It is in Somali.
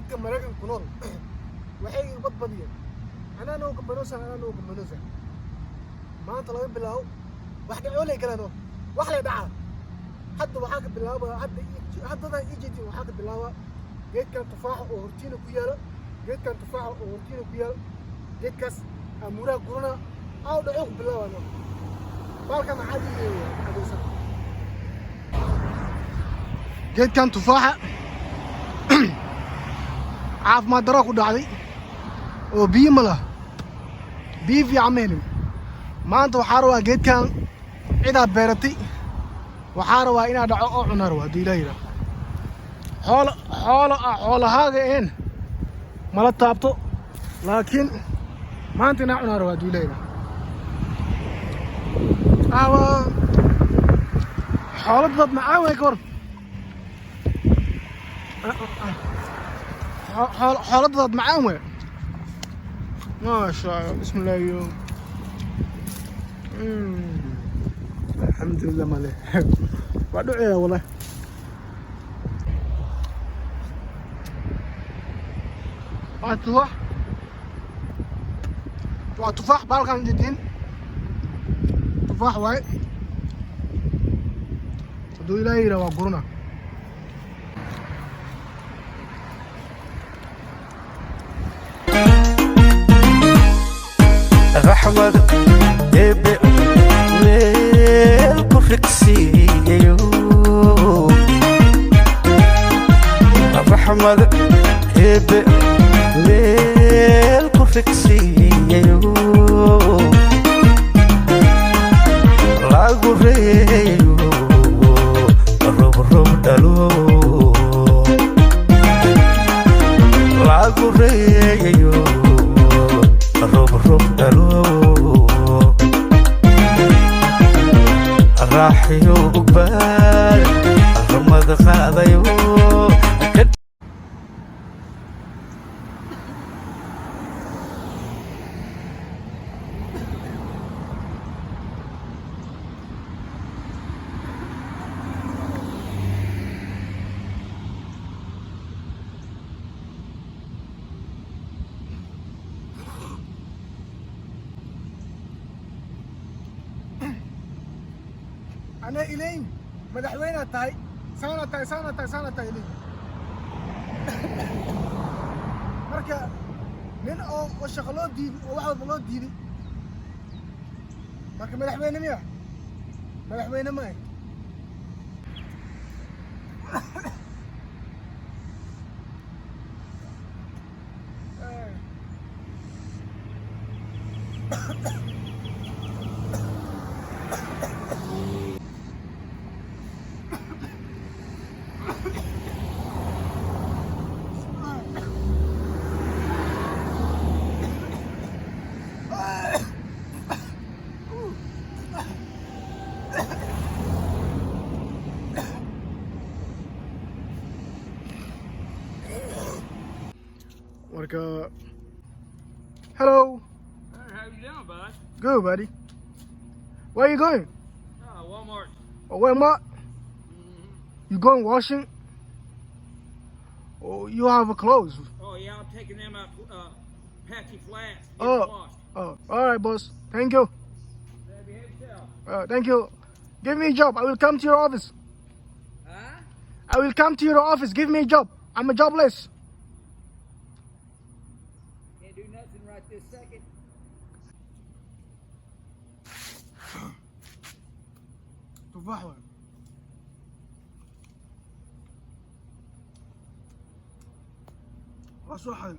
dadka Mareykanka ku nool waxay badbadiyeen anaa gambanosa maanta laga bilaabo wax dhacoolay galaan wax la dhaca hadda waxaa ka bilaaba hadda EJT waxaa ka bilaaba geedkan tufaaxa oo hortiina ku yaalo geedkaas amuraha gurana aw dhaco ku bilaabana baalkan caadi xadoosan geedkan tufaaxa caafimaad daro ku dhacday oo biyo ma laha biyo fiican ma helin maanta waxaa rabaa geedkan cidaad beeratay waxaa rabaa inaad dhaco oo cunaa rabaa haddii ilaaha yidhaah xoolahaaga een mala taabto laakiin maanta inaa cunaa rabaa haddii ilaaha yidhaah xoolo dad macaan way ka hor xoolo dad macaan way maasha Allah bismillah الحمد لله ماله بعد عيا والله تفاح بالكان جدين تفاح واي دو إلهي روا قرنا رحمة فكسيو الرحمة هب ليلكو فكسيو لا غريو الرب دلو لا غريو الرب دلو راحيو قبال الرمض خاضيو أنا إلين مدحوينة تاي سنة تاي إلين مركا من أو الشغلات دي وواحد بلاد دي مركا مدحوينة مياه مدحوينة ماي Hello. Hey, how you doing, bud? Good, buddy. Where are you going? Walmart. Oh, Walmart? You going washing? Oh, you have a clothes. Oh, yeah, I'm taking them out Patchy Flats. Oh, all right, boss. Thank you. Thank you. Give me a job. I will come to your office. Huh? I will come to your office. Give me a job. I'm a jobless. Can't do nothing right this second. تفاح وصحن